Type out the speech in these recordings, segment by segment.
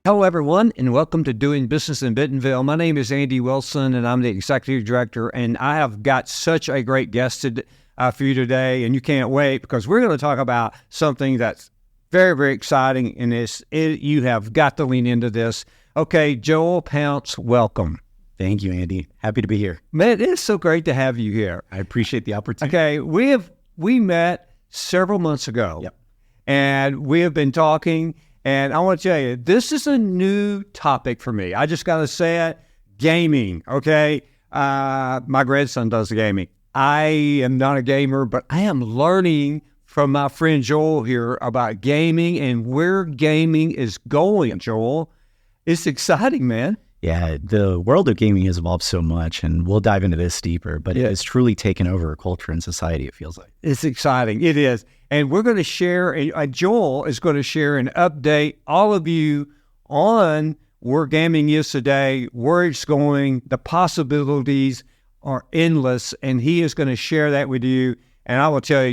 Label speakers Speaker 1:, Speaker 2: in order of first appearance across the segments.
Speaker 1: Hello, everyone, and welcome to Doing Business in Bentonville. My name is Andy Wilson, and I'm the Executive Director, and I have got such a great guest for you today, and you can't wait because we're going to talk about something that's very, very exciting, and you have got to lean into this. Okay, Joel Ponce, welcome.
Speaker 2: Thank you, Andy. Happy to be here.
Speaker 1: Man, it is so great to have you here.
Speaker 2: I appreciate the opportunity.
Speaker 1: Okay, we met several months ago, and we have been talking. And I want to tell you, this is a new topic for me. I just got to say it, gaming, okay? My grandson does the gaming. I am not a gamer, but I am learning from my friend Joel here about gaming and where gaming is going, Joel. It's exciting, man.
Speaker 2: Yeah, the world of gaming has evolved so much, and we'll dive into this deeper, but it has truly taken over culture and society, it feels like.
Speaker 1: It's exciting. It is. And we're going to share, Joel is going to share and update all of you on where gaming is today, where it's going. The possibilities are endless, and he is going to share that with you. And I will tell you,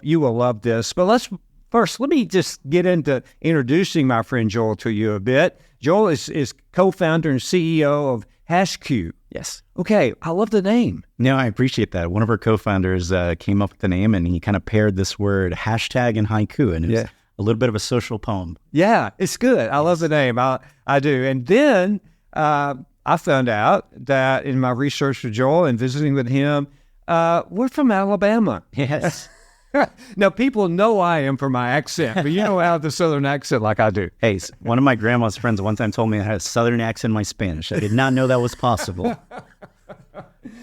Speaker 1: you will love this. But let me just get into introducing my friend Joel to you a bit. Joel is co-founder and CEO of Hashku.
Speaker 2: Yes.
Speaker 1: Okay, I love the name.
Speaker 2: No, I appreciate that. One of our co-founders came up with the name, and he kind of paired this word hashtag and haiku, and it's a little bit of a social poem.
Speaker 1: Yeah, it's good. I love the name. I do. And then I found out that in my research with Joel and visiting with him, we're from Alabama.
Speaker 2: Yes.
Speaker 1: Now, people know I am from my accent, but you don't have the Southern accent like I do.
Speaker 2: Hey, one of my grandma's friends one time told me I had a Southern accent in my Spanish. I did not know that was possible.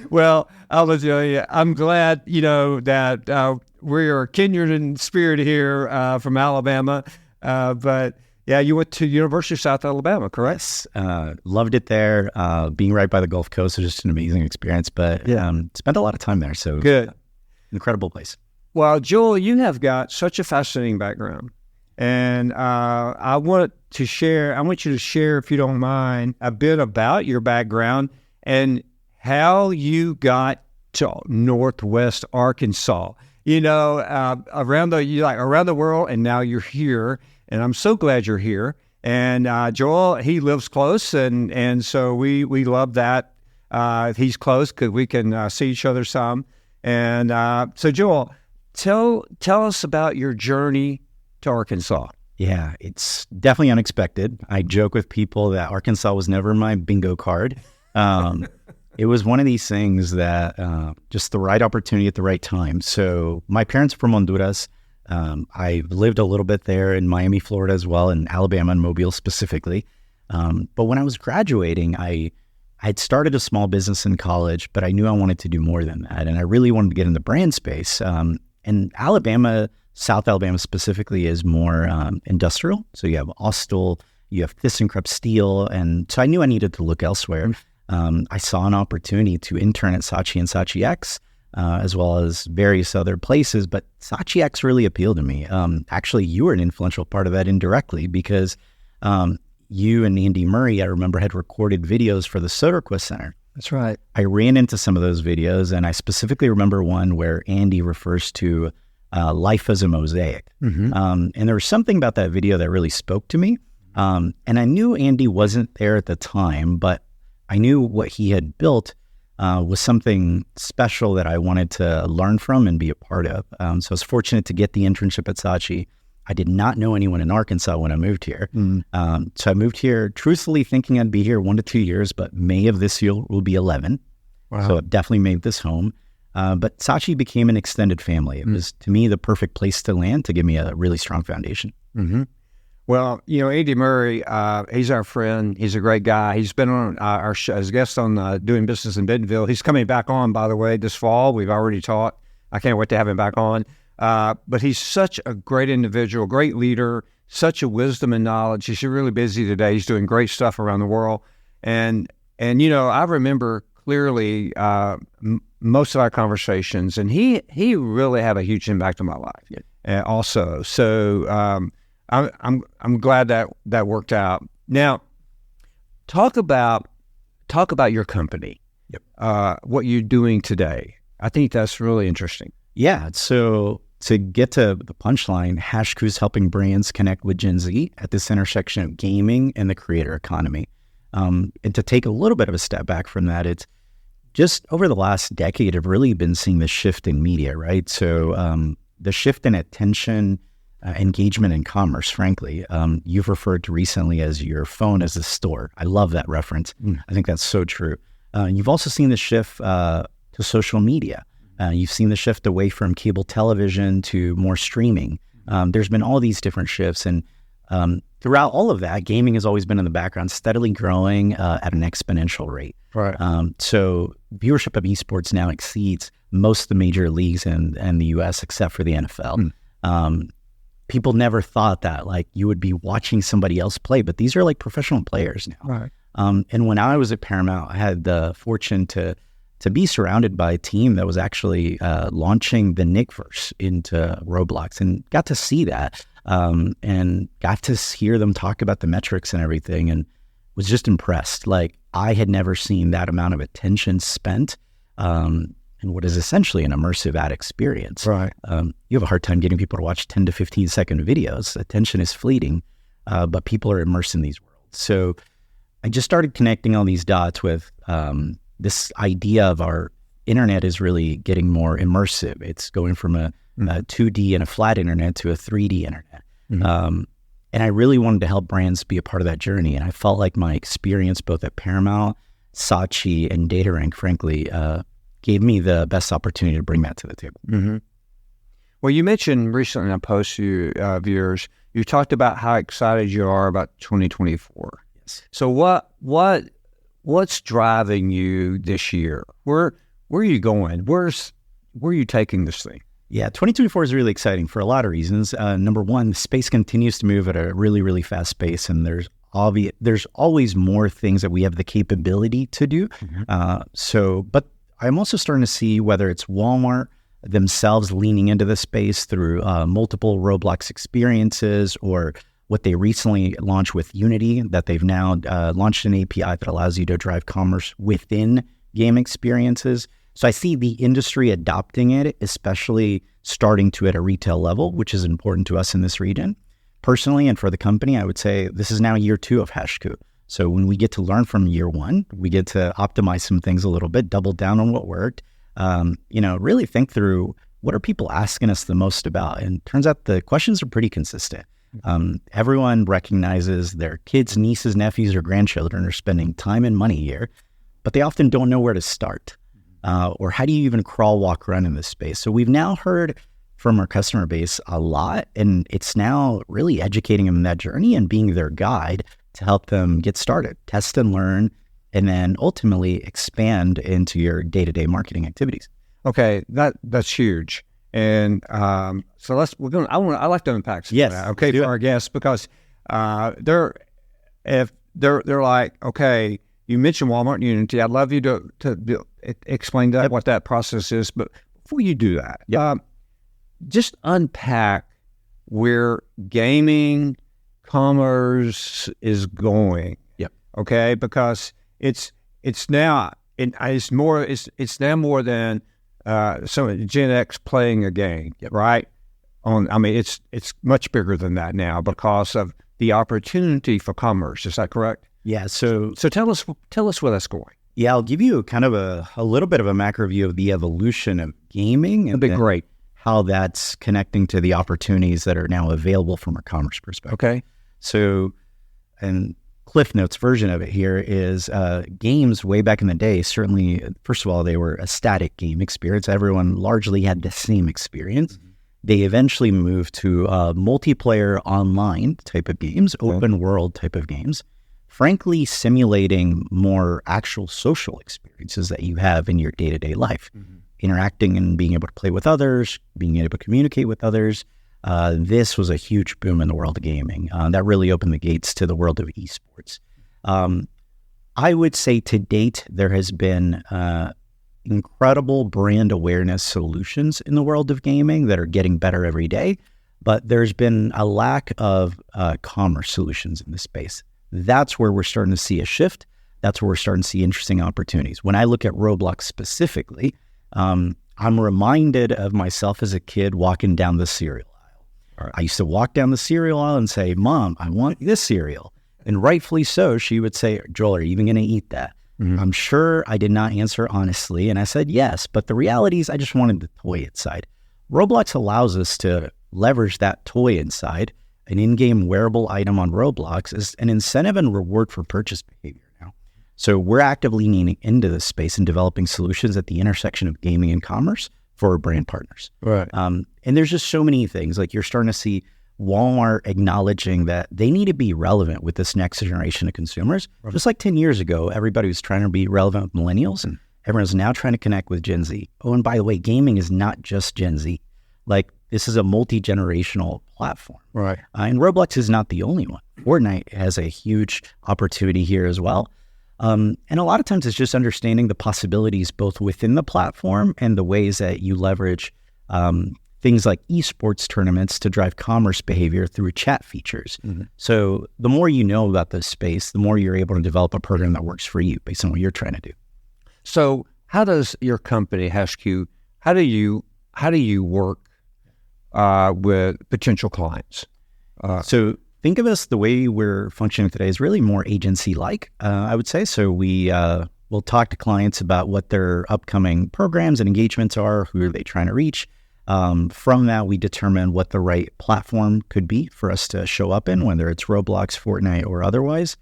Speaker 1: Well, I'll tell you, I'm glad, that we are kindred in spirit here from Alabama. But, yeah, you went to University of South Alabama, correct?
Speaker 2: Yes. Loved it there. Being right by the Gulf Coast was just an amazing experience, but spent a lot of time there. So
Speaker 1: good.
Speaker 2: Incredible place.
Speaker 1: Well, Joel, you have got such a fascinating background, and I want you to share, if you don't mind, a bit about your background and how you got to Northwest Arkansas. Around the world, and now you're here, and I'm so glad you're here. And Joel, he lives close, and so we love that he's close because we can see each other some. And so, Joel, Tell us about your journey to Arkansas.
Speaker 2: Yeah, it's definitely unexpected. I joke with people that Arkansas was never my bingo card. It was one of these things that just the right opportunity at the right time. So my parents are from Honduras. I lived a little bit there in Miami, Florida as well, in Alabama and Mobile specifically. But when I was graduating, I'd started a small business in college, but I knew I wanted to do more than that. And I really wanted to get in the brand space. And Alabama, South Alabama specifically, is more industrial. So you have Austell, you have ThyssenKrupp Steel. And so I knew I needed to look elsewhere. I saw an opportunity to intern at Saatchi and Saatchi X, as well as various other places. But Saatchi X really appealed to me. Actually, you were an influential part of that indirectly because you and Andy Murray, I remember, had recorded videos for the Soderquist Center.
Speaker 1: That's right.
Speaker 2: I ran into some of those videos, and I specifically remember one where Andy refers to life as a mosaic. Mm-hmm. And there was something about that video that really spoke to me. And I knew Andy wasn't there at the time, but I knew what he had built was something special that I wanted to learn from and be a part of. So I was fortunate to get the internship at Saatchi. I did not know anyone in Arkansas when I moved here. So I moved here truthfully thinking I'd be here 1 to 2 years, but May of this year will be 11. Wow. So it definitely made this home. But Saatchi became an extended family. It was, to me, the perfect place to land to give me a really strong foundation.
Speaker 1: Mm-hmm. Well, Andy Murray, he's our friend. He's a great guy. He's been on our show as a guest on Doing Business in Bentonville. He's coming back on, by the way, this fall. We've already talked. I can't wait to have him back on. But he's such a great individual, great leader, such a wisdom and knowledge. He's really busy today. He's doing great stuff around the world. And I remember clearly most of our conversations, and he really had a huge impact on my life also. So I'm glad that worked out. Now, talk about your company, what you're doing today. I think that's really interesting.
Speaker 2: Yeah. So To get to the punchline, Hashku is helping brands connect with Gen Z at this intersection of gaming and the creator economy. And to take a little bit of a step back from that, it's just over the last decade, I've really been seeing the shift in media, right? So the shift in attention, engagement, and commerce, frankly. You've referred to recently as your phone as a store. I love that reference. I think that's so true. You've also seen the shift to social media. You've seen the shift away from cable television to more streaming. There's been all these different shifts. And throughout all of that, gaming has always been in the background, steadily growing at an exponential rate.
Speaker 1: Right.
Speaker 2: So viewership of esports now exceeds most of the major leagues in the U.S. except for the NFL. People never thought that like you would be watching somebody else play, but these are like professional players now.
Speaker 1: Right.
Speaker 2: And when I was at Paramount, I had the fortune to be surrounded by a team that was actually launching the Nickverse into Roblox, and got to see that and got to hear them talk about the metrics and everything, and was just impressed. Like I had never seen that amount of attention spent in what is essentially an immersive ad experience.
Speaker 1: Right.
Speaker 2: You have a hard time getting people to watch 10 to 15 second videos. Attention is fleeting, but people are immersed in these worlds. So I just started connecting all these dots with this idea of our internet is really getting more immersive. It's going from a 2D and a flat internet to a 3D internet. And I really wanted to help brands be a part of that journey. And I felt like my experience both at Paramount, Saatchi, and DataRank, frankly, gave me the best opportunity to bring that to the table.
Speaker 1: Well, you mentioned recently in a post to your viewers, you talked about how excited you are about 2024.
Speaker 2: Yes.
Speaker 1: So what's driving you this year? Where are you going? Where are you taking this thing?
Speaker 2: Yeah, 2024 is really exciting for a lot of reasons. Number one, the space continues to move at a really, really fast pace, and there's always more things that we have the capability to do. But I'm also starting to see whether it's Walmart themselves leaning into the space through multiple Roblox experiences, or what they recently launched with Unity, that they've now launched an API that allows you to drive commerce within game experiences. So I see the industry adopting it, especially starting to at a retail level, which is important to us in this region. Personally, and for the company, I would say this is now year 2 of Hashku. So when we get to learn from year 1, we get to optimize some things a little bit, double down on what worked, really think through what are people asking us the most about. And turns out the questions are pretty consistent. Everyone recognizes their kids, nieces, nephews, or grandchildren are spending time and money here, but they often don't know where to start. Or how do you even crawl, walk, run in this space? So we've now heard from our customer base a lot, and it's now really educating them in that journey and being their guide to help them get started, test and learn, and then ultimately expand into your day-to-day marketing activities.
Speaker 1: Okay, that's huge. And so I like to unpack some of that, okay, for our guests, because they're like, okay, you mentioned Walmart and Unity. I'd love you to explain that, what that process is. But before you do that, just unpack where gaming commerce is going.
Speaker 2: Yep.
Speaker 1: Okay, because it's now more than some Gen X playing a game, right? It's much bigger than that now because of the opportunity for commerce. Is that correct?
Speaker 2: Yeah. So
Speaker 1: tell us where that's going.
Speaker 2: Yeah, I'll give you kind of a little bit of a macro view of the evolution of gaming.
Speaker 1: That'd be great.
Speaker 2: How that's connecting to the opportunities that are now available from a commerce perspective.
Speaker 1: Okay.
Speaker 2: So, and Cliff Notes version of it here is games way back in the day, certainly, first of all, they were a static game experience. Everyone largely had the same experience. They eventually moved to multiplayer online type of games, open world type of games, frankly simulating more actual social experiences that you have in your day-to-day life, interacting and being able to play with others, being able to communicate with others. This was a huge boom in the world of gaming. That really opened the gates to the world of esports. I would say to date, there has been incredible brand awareness solutions in the world of gaming that are getting better every day, but there's been a lack of commerce solutions in this space. That's where we're starting to see a shift. That's where we're starting to see interesting opportunities. When I look at Roblox specifically, I'm reminded of myself as a kid walking down the cereal aisle.
Speaker 1: Right.
Speaker 2: I used to walk down the cereal aisle and say, Mom, I want this cereal. And rightfully so, she would say, Joel, are you even going to eat that? I'm sure I did not answer honestly. And I said, yes. But the reality is I just wanted the toy inside. Roblox allows us to leverage that toy inside. An in-game wearable item on Roblox is an incentive and reward for purchase behavior now. So we're actively leaning into this space and developing solutions at the intersection of gaming and commerce for our brand partners.
Speaker 1: Right.
Speaker 2: And there's just so many things. Like you're starting to see Walmart acknowledging that they need to be relevant with this next generation of consumers. Right. Just like 10 years ago, everybody was trying to be relevant with millennials, and everyone's now trying to connect with Gen Z. Oh, and by the way, gaming is not just Gen Z. Like this is a multi-generational platform.
Speaker 1: Right.
Speaker 2: And Roblox is not the only one. Fortnite has a huge opportunity here as well. And a lot of times it's just understanding the possibilities both within the platform and the ways that you leverage things like esports tournaments to drive commerce behavior through chat features. So the more you know about this space, the more you're able to develop a program that works for you based on what you're trying to do.
Speaker 1: So how does your company, Hashku, how do you work with potential clients?
Speaker 2: So think of us, the way we're functioning today is really more agency-like, I would say. So we'll talk to clients about what their upcoming programs and engagements are, who are they trying to reach. From that, we determine what the right platform could be for us to show up in, whether it's Roblox, Fortnite, or otherwise.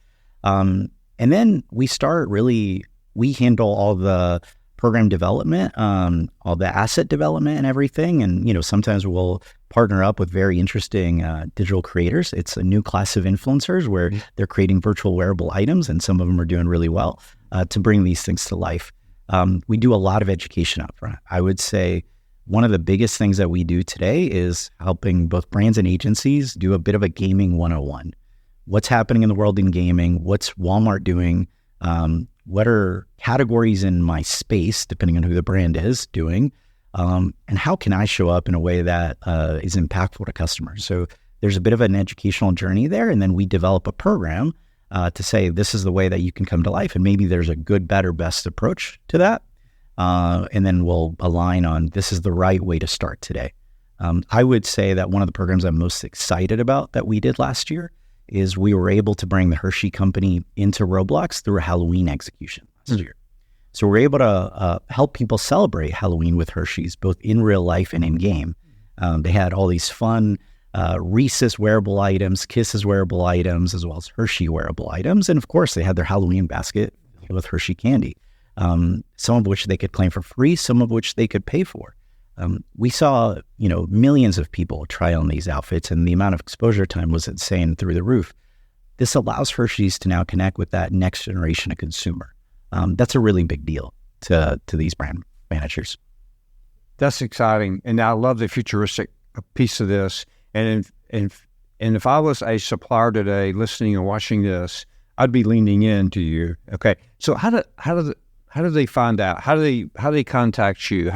Speaker 2: And then we handle all the program development, all the asset development and everything. And, sometimes we'll partner up with very interesting digital creators. It's a new class of influencers where they're creating virtual wearable items, and some of them are doing really well to bring these things to life. We do a lot of education up front. I would say one of the biggest things that we do today is helping both brands and agencies do a bit of a gaming 101. What's happening in the world in gaming? What's Walmart doing? What are categories in my space, depending on who the brand is, doing? And how can I show up in a way that is impactful to customers? So there's a bit of an educational journey there, and then we develop a program to say, this is the way that you can come to life. And maybe there's a good, better, best approach to that. And then we'll align on this is the right way to start today. I would say that one of the programs I'm most excited about that we did last year is we were able to bring the Hershey company into Roblox through a Halloween execution last year. So we're able to help people celebrate Halloween with Hershey's, both in real life and in game. They had all these fun Reese's wearable items, Kisses wearable items, as well as Hershey wearable items. And of course, they had their Halloween basket with Hershey candy. Some of which they could claim for free, some of which they could pay for. We saw, millions of people try on these outfits, and the amount of exposure time was insane through the roof. This allows Hershey's to now connect with that next generation of consumer. That's a really big deal to these brand managers.
Speaker 1: That's exciting, and I love the futuristic piece of this. And if I was a supplier today, listening and watching this, I'd be leaning into you. Okay, so how do they find out? How do they contact you?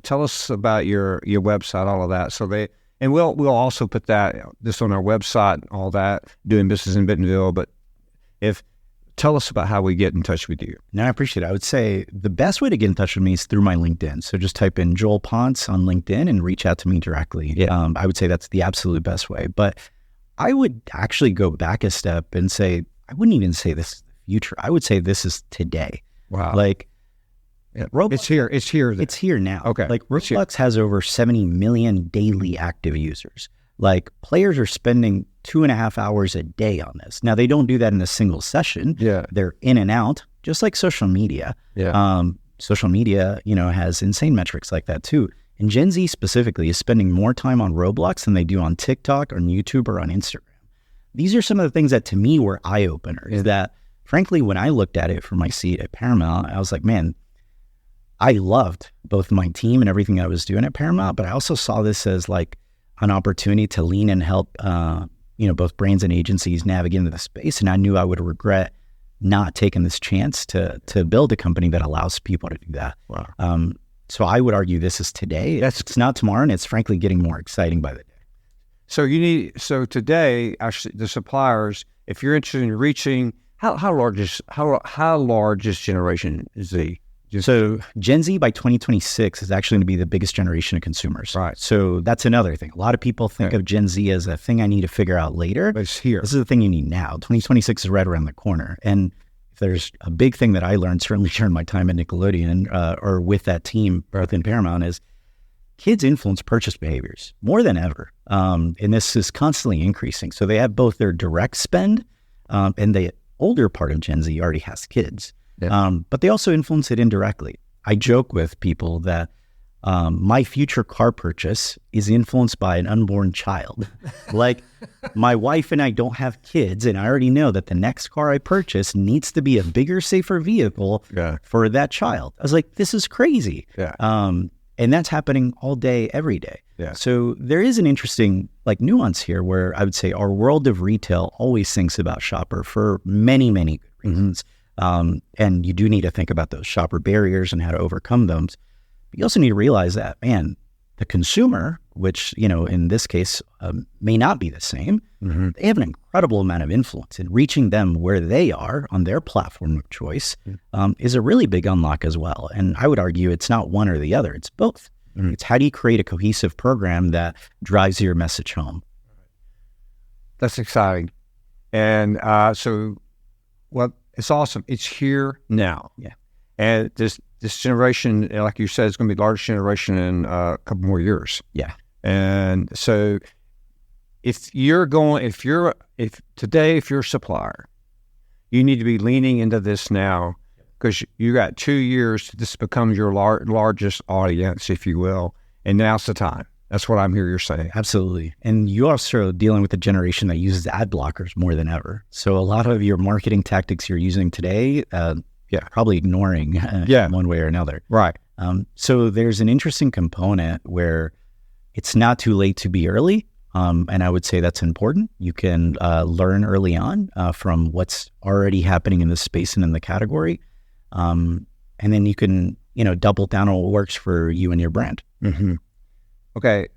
Speaker 1: Tell us about your website, all of that. And we'll also put this on our website, all that, doing business in Bentonville. But tell us about how we get in touch with you.
Speaker 2: No, I appreciate it. I would say the best way to get in touch with me is through my LinkedIn. So just type in Joel Ponce on LinkedIn and reach out to me directly. Yeah. I would say that's the absolute best way. But I would actually go back a step and say, I wouldn't even say this is the future. I would say this is today.
Speaker 1: Wow.
Speaker 2: Roblox,
Speaker 1: it's here. It's here.
Speaker 2: It's here now.
Speaker 1: Okay.
Speaker 2: Roblox has over 70 million daily active users. Players are spending 2.5 hours a day on this. Now, they don't do that in a single session.
Speaker 1: Yeah.
Speaker 2: They're in and out, just like social media.
Speaker 1: Yeah.
Speaker 2: Social media, has insane metrics like that too. And Gen Z specifically is spending more time on Roblox than they do on TikTok, on YouTube, or on Instagram. These are some of the things that to me were eye-openers that, frankly, when I looked at it from my seat at Paramount, I was like, man, I loved both my team and everything I was doing at Paramount, but I also saw this as an opportunity to lean and help, both brands and agencies navigate into the space. And I knew I would regret not taking this chance to build a company that allows people to do that.
Speaker 1: Wow.
Speaker 2: So I would argue this is today. It's not tomorrow, and it's frankly getting more exciting by the day.
Speaker 1: So today, actually, the suppliers, if you're interested in reaching, how large is Generation Z?
Speaker 2: So Gen Z by 2026 is actually going to be the biggest generation of consumers.
Speaker 1: Right.
Speaker 2: So that's another thing. A lot of people think of Gen Z as a thing I need to figure out later.
Speaker 1: But it's here.
Speaker 2: This is the thing you need now. 2026 is right around the corner. And if there's a big thing that I learned, certainly during my time at Nickelodeon or with that team within Paramount, is kids influence purchase behaviors more than ever. And this is constantly increasing. So they have both their direct spend and the older part of Gen Z already has kids. Yeah. But they also influence it indirectly. I joke with people that my future car purchase is influenced by an unborn child. Like, my wife and I don't have kids, and I already know that the next car I purchase needs to be a bigger, safer vehicle for that child. I was like, this is crazy.
Speaker 1: Yeah.
Speaker 2: And that's happening all day, every day.
Speaker 1: Yeah.
Speaker 2: So there is an interesting nuance here where I would say our world of retail always thinks about shopper for many, many good reasons. And you do need to think about those shopper barriers and how to overcome them. But you also need to realize that, man, the consumer, which, in this case may not be the same, they have an incredible amount of influence, and reaching them where they are on their platform of choice is a really big unlock as well. And I would argue it's not one or the other, it's both. It's how do you create a cohesive program that drives your message home?
Speaker 1: That's exciting. And it's awesome. It's here now.
Speaker 2: Yeah.
Speaker 1: And this generation, like you said, is going to be the largest generation in a couple more years.
Speaker 2: Yeah.
Speaker 1: And so if you're a supplier, you need to be leaning into this now, because you got 2 years to this become your largest audience, if you will. And now's the time. That's what I'm hearing you're saying.
Speaker 2: Absolutely. And you also dealing with a generation that uses ad blockers more than ever. So a lot of your marketing tactics you're using today, probably ignoring one way or another.
Speaker 1: Right.
Speaker 2: So there's an interesting component where it's not too late to be early. And I would say that's important. You can learn early on from what's already happening in the space and in the category. And then you can, double down on what works for you and your brand.
Speaker 1: Mm-hmm. Okay.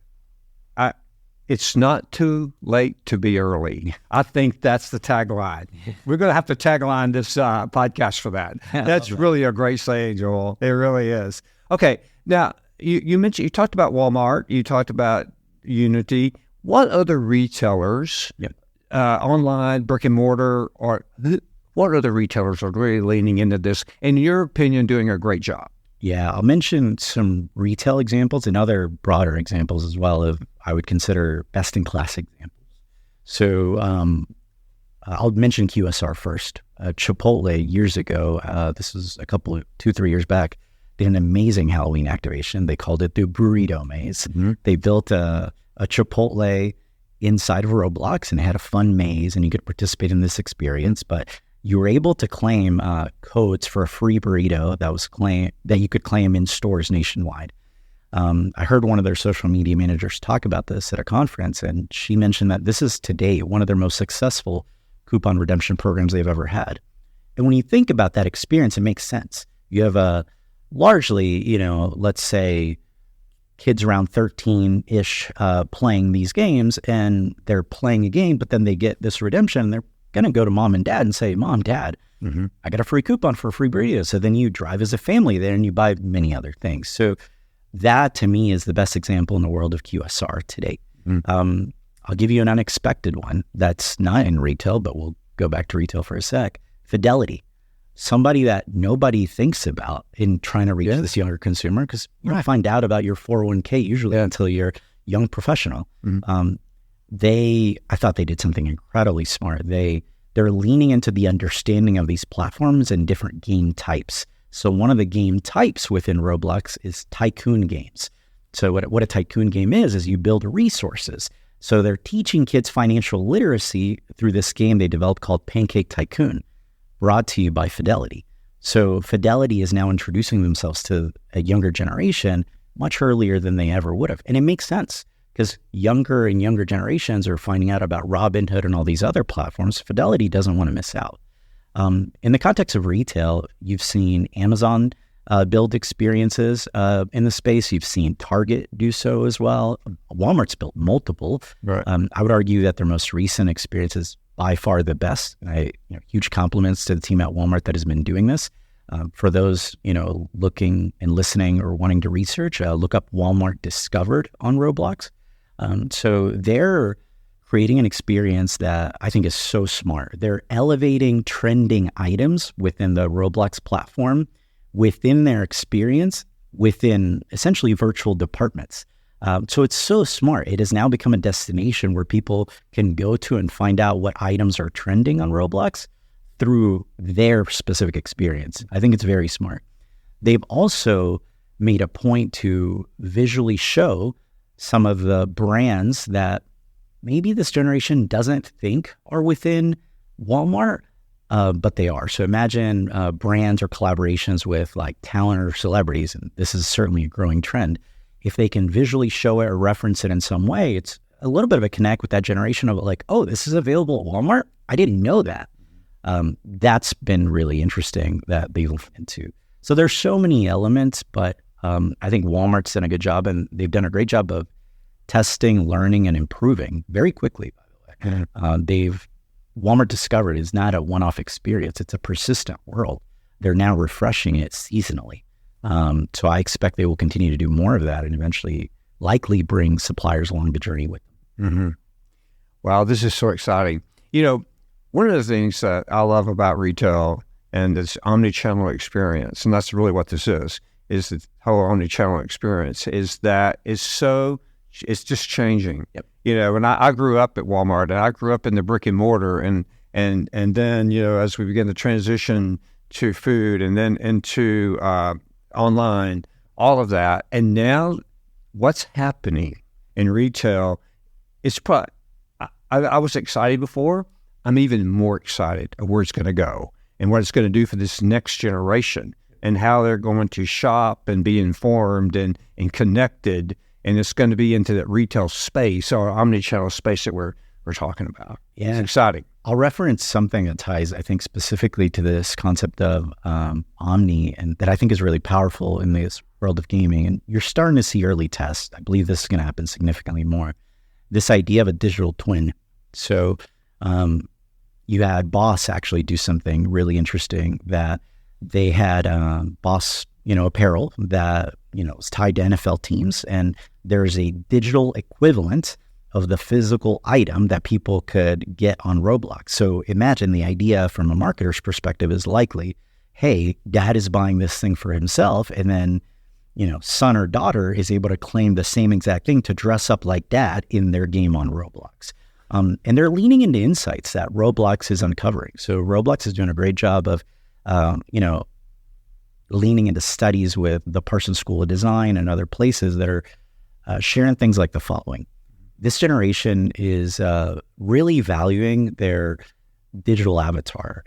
Speaker 1: It's not too late to be early. I think that's the tagline. We're going to have to tagline this podcast for that. That's really a great saying, Joel. It really is. Okay. Now, you talked about Walmart. You talked about Unity. What other retailers, online, brick and mortar, what other retailers are really leaning into this, in your opinion, doing a great job?
Speaker 2: Yeah, I'll mention some retail examples and other broader examples as well of I would consider best-in-class examples. So I'll mention QSR first. Chipotle, years ago, this was 2-3 years back, did an amazing Halloween activation. They called it the Burrito Maze. Mm-hmm. They built a Chipotle inside of Roblox and had a fun maze, and you could participate in this experience, but you were able to claim codes for a free burrito that you could claim in stores nationwide. I heard one of their social media managers talk about this at a conference, and she mentioned that this is today one of their most successful coupon redemption programs they've ever had. And when you think about that experience, it makes sense. You have a largely, let's say kids around 13-ish playing these games, and they're playing a game, but then they get this redemption, and they're going to go to mom and dad and say, Mom, Dad, I got a free coupon for a free burrito. So then you drive as a family there and you buy many other things. So that to me is the best example in the world of QSR today. I'll give you an unexpected one that's not in retail, but we'll go back to retail for a sec. Fidelity, somebody that nobody thinks about in trying to reach this younger consumer, because you don't find out about your 401k usually until you're a young professional. I thought they did something incredibly smart. They're leaning into the understanding of these platforms and different game types. So one of the game types within Roblox is tycoon games. So what a tycoon game is you build resources. So they're teaching kids financial literacy through this game they developed called Pancake Tycoon, brought to you by Fidelity. So Fidelity is now introducing themselves to a younger generation much earlier than they ever would have. And it makes sense, because younger and younger generations are finding out about Robinhood and all these other platforms. Fidelity doesn't want to miss out. In the context of retail, you've seen Amazon build experiences in the space. You've seen Target do so as well. Walmart's built multiple. Right. I would argue that their most recent experience is by far the best. Huge compliments to the team at Walmart that has been doing this. For those, looking and listening or wanting to research, look up Walmart Discovered on Roblox. So they're creating an experience that I think is so smart. They're elevating trending items within the Roblox platform, within their experience, within essentially virtual departments. So it's so smart. It has now become a destination where people can go to and find out what items are trending on Roblox through their specific experience. I think it's very smart. They've also made a point to visually show some of the brands that maybe this generation doesn't think are within Walmart, but they are. So imagine brands or collaborations with like talent or celebrities, and this is certainly a growing trend. If they can visually show it or reference it in some way, it's a little bit of a connect with that generation of like, oh, this is available at Walmart? I didn't know that. That's been really interesting that they've looked into. So there's so many elements, but I think Walmart's done a good job, and they've done a great job of testing, learning, and improving very quickly, by the way. Walmart Discovered is not a one-off experience. It's a persistent world. They're now refreshing it seasonally. So I expect they will continue to do more of that and eventually likely bring suppliers along the journey with them.
Speaker 1: Mm-hmm. Wow, this is so exciting. One of the things that I love about retail and this omni-channel experience, and that's really what this is the whole omni-channel experience, is that it's just changing.
Speaker 2: Yep.
Speaker 1: And I grew up at Walmart, and I grew up in the brick and mortar, and then, as we begin to transition to food and then into online, all of that. And now what's happening in retail is probably, I was excited before. I'm even more excited of where it's going to go and what it's going to do for this next generation and how they're going to shop and be informed and connected. And it's going to be into that retail space or omni-channel space that we're talking about.
Speaker 2: Yeah.
Speaker 1: It's exciting.
Speaker 2: I'll reference something that ties, I think, specifically to this concept of omni, and that I think is really powerful in this world of gaming. And you're starting to see early tests. I believe this is going to happen significantly more. This idea of a digital twin. So you had Boss actually do something really interesting, that they had Boss, apparel that, was tied to NFL teams, and there's a digital equivalent of the physical item that people could get on Roblox. So imagine the idea from a marketer's perspective is likely, hey, dad is buying this thing for himself, and then, son or daughter is able to claim the same exact thing to dress up like dad in their game on Roblox. And they're leaning into insights that Roblox is uncovering. So Roblox is doing a great job of, leaning into studies with the Parsons School of Design and other places that are sharing things like the following. This generation is really valuing their digital avatar.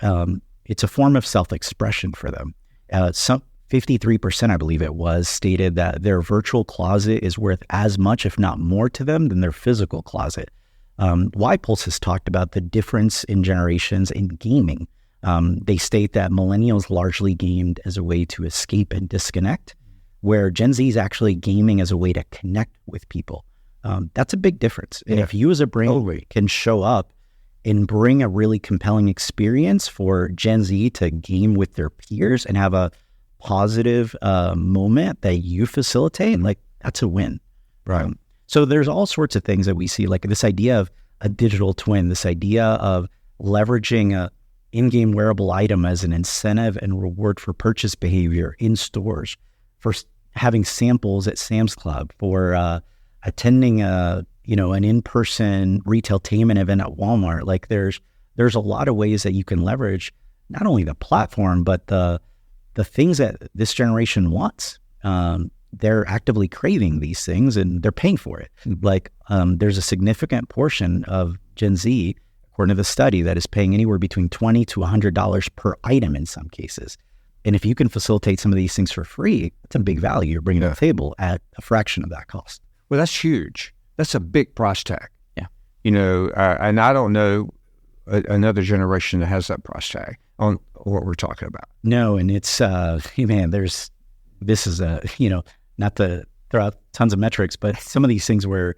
Speaker 2: It's a form of self-expression for them. 53%, I believe it was, stated that their virtual closet is worth as much, if not more to them than their physical closet. Pulse has talked about the difference in generations in gaming. They state that millennials largely gamed as a way to escape and disconnect, where Gen Z is actually gaming as a way to connect with people. That's a big difference. And if you as a brand can show up and bring a really compelling experience for Gen Z to game with their peers and have a positive moment that you facilitate, like, that's a win.
Speaker 1: Right.
Speaker 2: So there's all sorts of things that we see, like this idea of a digital twin, this idea of leveraging a in-game wearable item as an incentive and reward for purchase behavior in stores, for having samples at Sam's Club, for attending an in-person retailtainment event at Walmart. Like there's a lot of ways that you can leverage not only the platform, but the things that this generation wants. They're actively craving these things and they're paying for it. Like there's a significant portion of Gen Z, according to the study, that is paying anywhere between $20 to $100 per item in some cases. And if you can facilitate some of these things for free, it's a big value you're bringing to the table at a fraction of that cost.
Speaker 1: Well, that's huge. That's a big price tag.
Speaker 2: Yeah.
Speaker 1: And I don't know another generation that has that price tag on what we're talking about.
Speaker 2: No, and it's, this is not to throw out tons of metrics, but some of these things were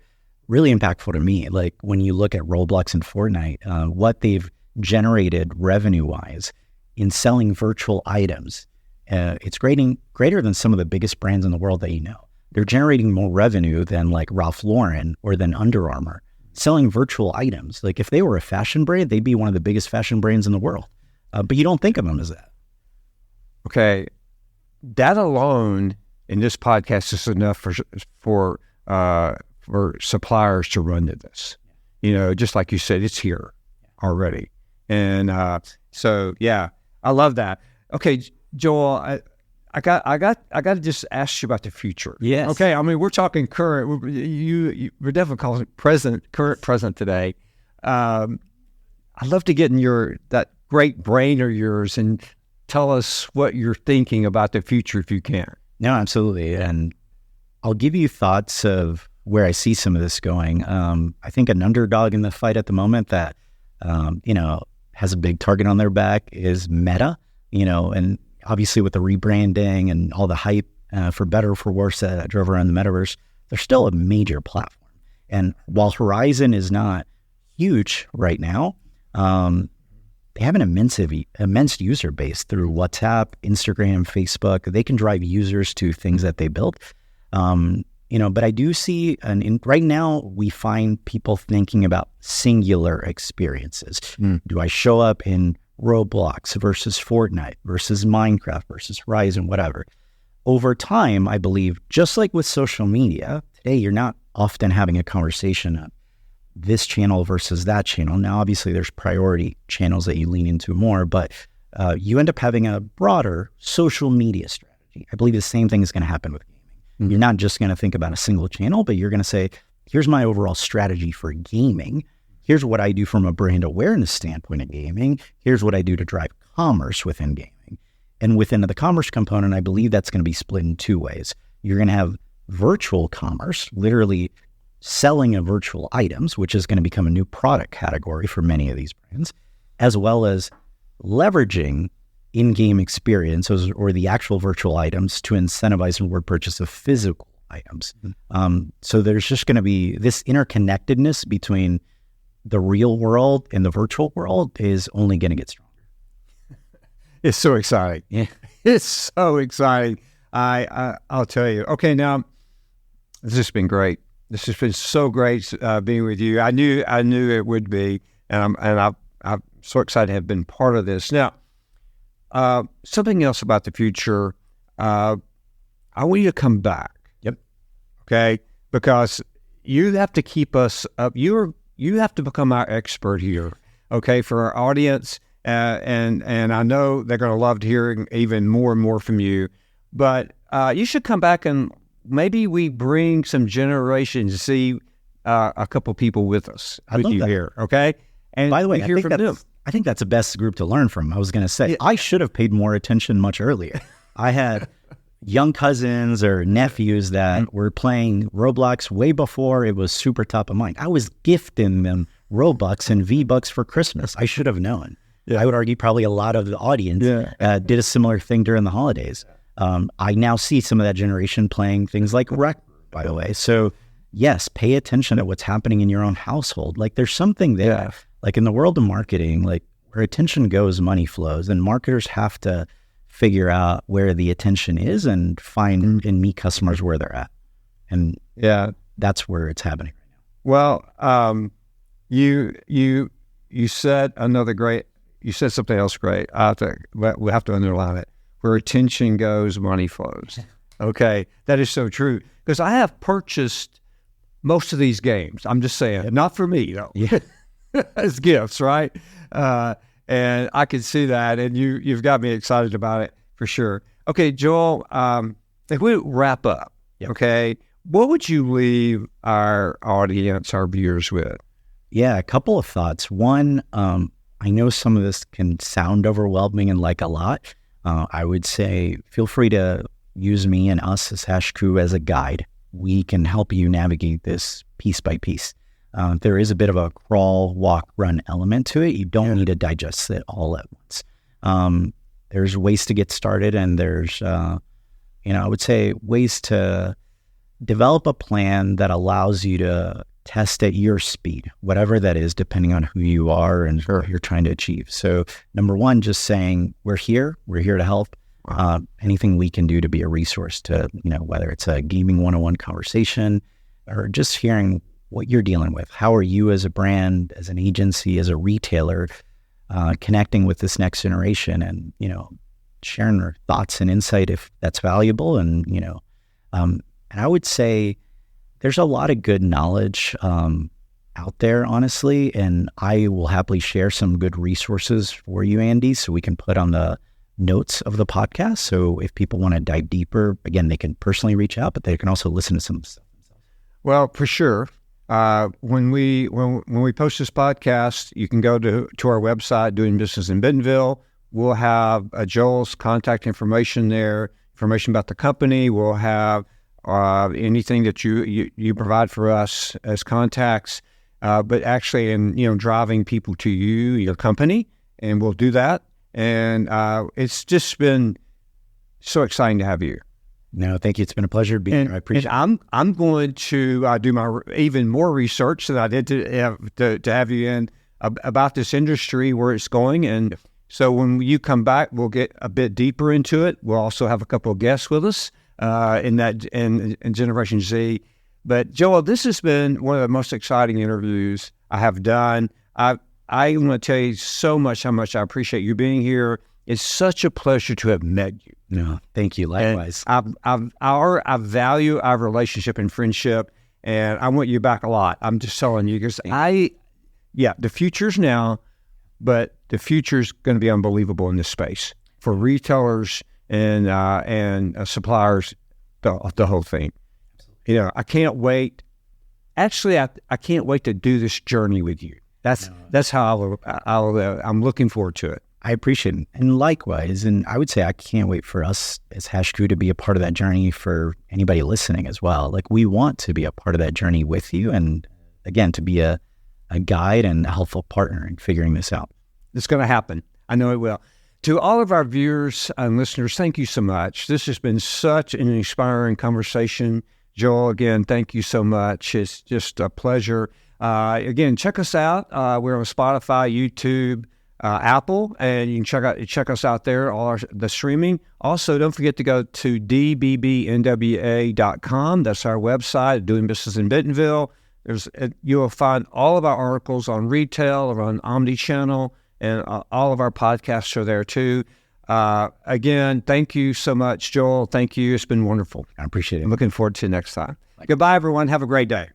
Speaker 2: really impactful to me. Like when you look at Roblox and Fortnite, what they've generated revenue-wise in selling virtual items It's greater than some of the biggest brands in the world that you know. They're generating more revenue than like Ralph Lauren or than Under Armour, selling virtual items. Like if they were a fashion brand, they'd be one of the biggest fashion brands in the world. But you don't think of them as that.
Speaker 1: Okay. That alone in this podcast is enough for suppliers to run to this. You know, just like you said, it's here already. And so, yeah, I love that. Okay, Joel, I got to just ask you about the future.
Speaker 2: Yes.
Speaker 1: Okay. I mean, we're talking current. We're definitely calling it current present today. I'd love to get in that great brain of yours and tell us what you're thinking about the future, if you can.
Speaker 2: No, absolutely. And I'll give you thoughts of where I see some of this going. I think an underdog in the fight at the moment that, has a big target on their back is Meta, and obviously with the rebranding and all the hype, for better or for worse, that drove around the metaverse, they're still a major platform. And while Horizon is not huge right now, they have an immense user base through WhatsApp, Instagram, Facebook. They can drive users to things that they built. But I do see, right now we find people thinking about singular experiences. Do I show up in Roblox versus Fortnite versus Minecraft versus Horizon, whatever? Over time, I believe, just like with social media, today you're not often having a conversation of this channel versus that channel. Now, obviously, there's priority channels that you lean into more, but you end up having a broader social media strategy. I believe the same thing is going to happen with gaming. You're not just going to think about a single channel, but you're going to say, here's my overall strategy for gaming. Here's what I do from a brand awareness standpoint in gaming. Here's what I do to drive commerce within gaming. And within the commerce component, I believe that's going to be split in two ways. You're going to have virtual commerce, literally selling of virtual items, which is going to become a new product category for many of these brands, as well as leveraging in-game experiences or the actual virtual items to incentivize and reward purchase of physical items. So there's just going to be this interconnectedness between the real world and the virtual world is only going to get stronger.
Speaker 1: It's so exciting.
Speaker 2: Yeah.
Speaker 1: It's so exciting. I'll tell you. Okay, now this has been great. This has been so great being with you. I knew it would be, and I'm so excited to have been part of this. Now, something else about the future. I want you to come back.
Speaker 2: Yep.
Speaker 1: Okay, because you have to keep us up. You have to become our expert here. Okay, for our audience, and I know they're going to love hearing even more and more from you. But you should come back and maybe we bring some generations to see a couple people with us.
Speaker 2: I'd love that.
Speaker 1: Here, okay? And
Speaker 2: by the way, I think that's the best group to learn from. I was going to say, I should have paid more attention much earlier. I had young cousins or nephews that were playing Roblox way before it was super top of mind. I was gifting them Robux and V-Bucks for Christmas. I should have known. Yeah. I would argue probably a lot of the audience did a similar thing during the holidays. I now see some of that generation playing things like Rec, by the way. So yes, pay attention to what's happening in your own household. Like there's something there. Yeah. Like in the world of marketing, like where attention goes, money flows, and marketers have to figure out where the attention is and find and meet customers where they're at. And that's where it's happening right now.
Speaker 1: Well, you said you said something else great. We have to underline it. Where attention goes, money flows. Okay, that is so true. Because I have purchased most of these games. I'm just saying, not for me, though.
Speaker 2: Yeah.
Speaker 1: As gifts, right? And I can see that, and you've got me excited about it for sure. Okay, Joel, if we wrap up, okay, what would you leave our audience, our viewers with?
Speaker 2: Yeah, a couple of thoughts. One, I know some of this can sound overwhelming and like a lot. I would say feel free to use me and us as Hashku as a guide. We can help you navigate this piece by piece. There is a bit of a crawl, walk, run element to it. You don't need to digest it all at once. There's ways to get started, and there's, I would say ways to develop a plan that allows you to test at your speed, whatever that is, depending on who you are and what you're trying to achieve. So number one, just saying, we're here to help. Anything we can do to be a resource to, whether it's a gaming 101 conversation or just hearing what you're dealing with. How are you as a brand, as an agency, as a retailer, connecting with this next generation and, sharing our thoughts and insight if that's valuable. And, and I would say there's a lot of good knowledge out there, honestly, and I will happily share some good resources for you, Andy, so we can put on the notes of the podcast. So if people want to dive deeper, again, they can personally reach out, but they can also listen to some stuff themselves.
Speaker 1: Well, for sure. When we post this podcast, you can go to our website, Doing Business in Bentonville. We'll have Joel's contact information there, information about the company. We'll have anything that you provide for us as contacts, but actually in driving people to your company, and we'll do that. And it's just been so exciting to have you.
Speaker 2: No, thank you. It's been a pleasure being here. I appreciate it.
Speaker 1: I'm going to do my even more research than I did to have you in about this industry, where it's going. And so when you come back, we'll get a bit deeper into it. We'll also have a couple of guests with us in Generation Z. But Joel, this has been one of the most exciting interviews I have done. I want to tell you so much how much I appreciate you being here. It's such a pleasure to have met you.
Speaker 2: No, thank you. Likewise.
Speaker 1: I value our relationship and friendship, and I want you back a lot. I'm just telling you, because the future's now, but the future's going to be unbelievable in this space for retailers and suppliers, the whole thing. Absolutely. I can't wait. Actually, I can't wait to do this journey with you. That's how I'm looking forward to it.
Speaker 2: I appreciate it. And likewise, and I would say I can't wait for us as Hashku to be a part of that journey for anybody listening as well. Like, we want to be a part of that journey with you, and again, to be a guide and a helpful partner in figuring this out.
Speaker 1: It's going to happen. I know it will. To all of our viewers and listeners, thank you so much. This has been such an inspiring conversation. Joel, again, thank you so much. It's just a pleasure. Again, check us out. We're on Spotify, YouTube, Apple, and you can check us out there, the streaming. Also, don't forget to go to dbbnwa.com. That's our website, Doing Business in Bentonville. You'll find all of our articles on retail or on omnichannel, and all of our podcasts are there too. Again, thank you so much, Joel. Thank you. It's been wonderful.
Speaker 2: I appreciate it.
Speaker 1: I'm looking forward to next time. Goodbye, everyone. Have a great day.